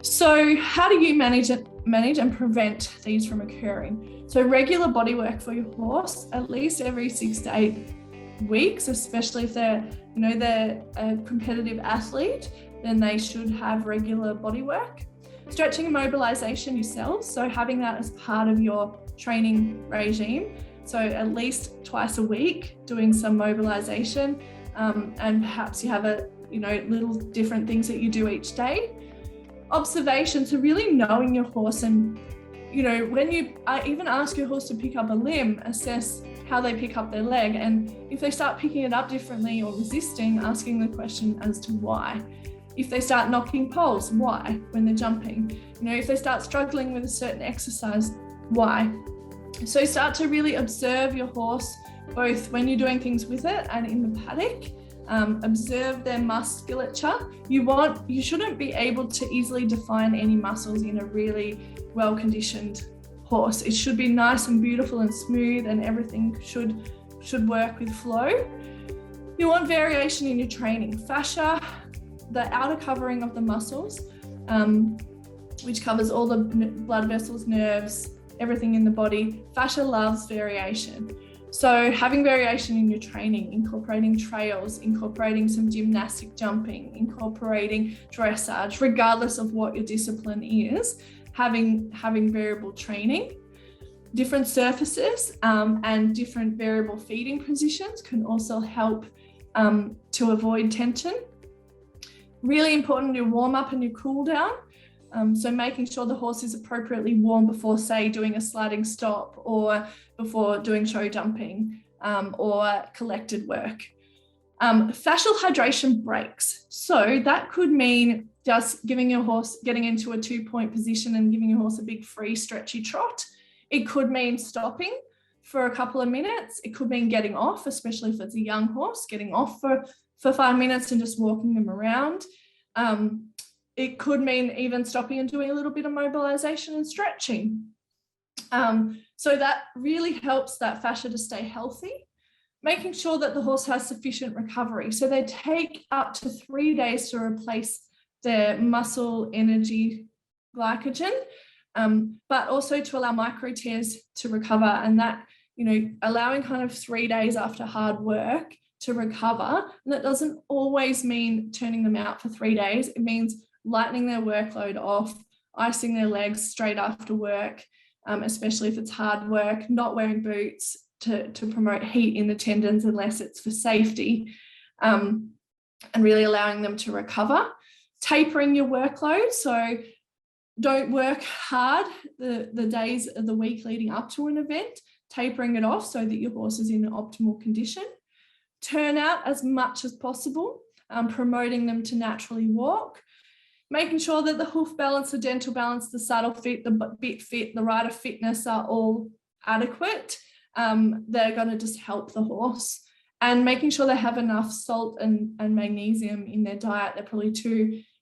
So how do you manage and prevent these from occurring? So regular body work for your horse, at least every 6 to 8 weeks, especially if they're a competitive athlete, then they should have regular body work. Stretching and mobilization yourself, so having that as part of your training regime. So at least twice a week, doing some mobilization, and perhaps you have little different things that you do each day. Observation, so really knowing your horse, and when you even ask your horse to pick up a limb, assess how they pick up their leg, and if they start picking it up differently or resisting, asking the question as to why. If they start knocking poles, why when they're jumping? If they start struggling with a certain exercise, why? So start to really observe your horse, both when you're doing things with it and in the paddock. Observe their musculature. You shouldn't be able to easily define any muscles in a really well-conditioned horse. It should be nice and beautiful and smooth, and everything should work with flow. You want variation in your training. Fascia, the outer covering of the muscles, which covers all the blood vessels, nerves, everything in the body. Fascia loves variation. So having variation in your training, incorporating trails, incorporating some gymnastic jumping, incorporating dressage, regardless of what your discipline is, having variable training. Different surfaces and different variable feeding positions can also help to avoid tension. Really important to warm up and your cool down. So making sure the horse is appropriately warm before, say, doing a sliding stop, or before doing show jumping, or collected work. Fascial hydration breaks. So that could mean just giving your horse, getting into a 2-point position and giving your horse a big free stretchy trot. It could mean stopping for a couple of minutes. It could mean getting off, especially if it's a young horse, getting off for 5 minutes and just walking them around. It could mean even stopping and doing a little bit of mobilization and stretching. So that really helps that fascia to stay healthy. Making sure that the horse has sufficient recovery. So they take up to 3 days to replace their muscle energy glycogen, but also to allow micro tears to recover, and that, allowing kind of 3 days after hard work to recover. And that doesn't always mean turning them out for 3 days. It means lightening their workload off, icing their legs straight after work, especially if it's hard work, not wearing boots to promote heat in the tendons unless it's for safety, and really allowing them to recover. Tapering your workload, so don't work hard the days of the week leading up to an event, tapering it off so that your horse is in optimal condition. Turn out as much as possible, promoting them to naturally walk. Making sure that the hoof balance, the dental balance, the saddle fit, the bit fit, the rider fitness are all adequate. They're going to just help the horse. And making sure they have enough salt and magnesium in their diet. They're probably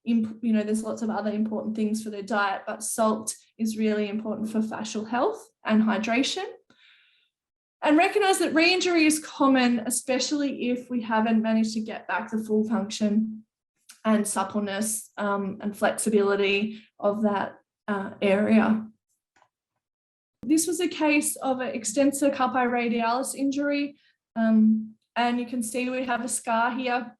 there's lots of other important things for their diet, but salt is really important for fascial health and hydration. And recognize that re-injury is common, especially if we haven't managed to get back the full function and suppleness and flexibility of that area. This was a case of an extensor carpi radialis injury, and you can see we have a scar here.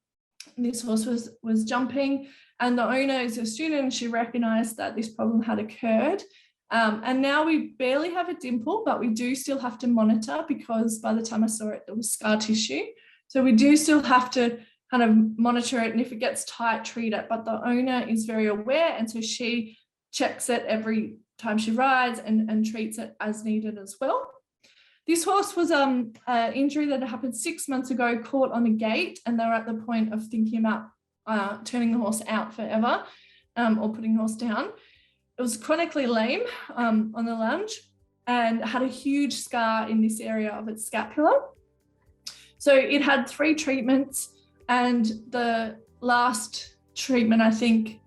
This horse was jumping, and the owner is a student, and she recognised that this problem had occurred. And now we barely have a dimple, but we do still have to monitor, because by the time I saw it, there was scar tissue. So we do still have to kind of monitor it, and if it gets tight, treat it. But the owner is very aware, and so she checks it every time she rides and treats it as needed as well. This horse was an injury that happened 6 months ago, caught on a gate, and they were at the point of thinking about turning the horse out forever, or putting the horse down. It was chronically lame on the lunge and had a huge scar in this area of its scapula. So it had 3 treatments, and the last treatment, I think,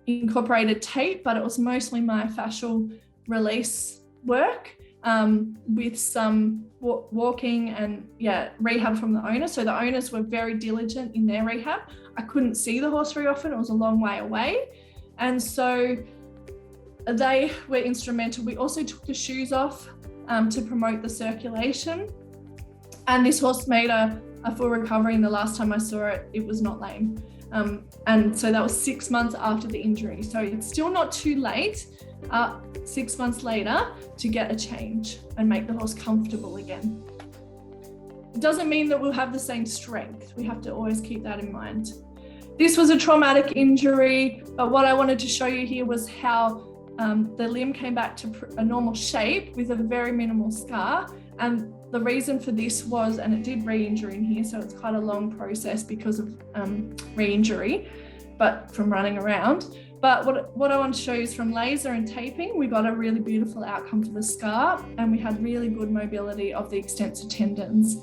incorporated tape, but it was mostly myofascial release work with some walking and rehab from the owner. So the owners were very diligent in their rehab. I couldn't see the horse very often. It was a long way away. And so they were instrumental. We also took the shoes off to promote the circulation. And this horse made a full recovery. And the last time I saw it, it was not lame. And so that was 6 months after the injury. So it's still not too late, 6 months later, to get a change and make the horse comfortable again. It doesn't mean that we'll have the same strength. We have to always keep that in mind. This was a traumatic injury, but what I wanted to show you here was how the limb came back to a normal shape with a very minimal scar. And the reason for this was, and it did re-injure in here, so it's quite a long process because of re-injury, but from running around. But what I want to show you is from laser and taping, we got a really beautiful outcome for the scar, and we had really good mobility of the extensor tendons.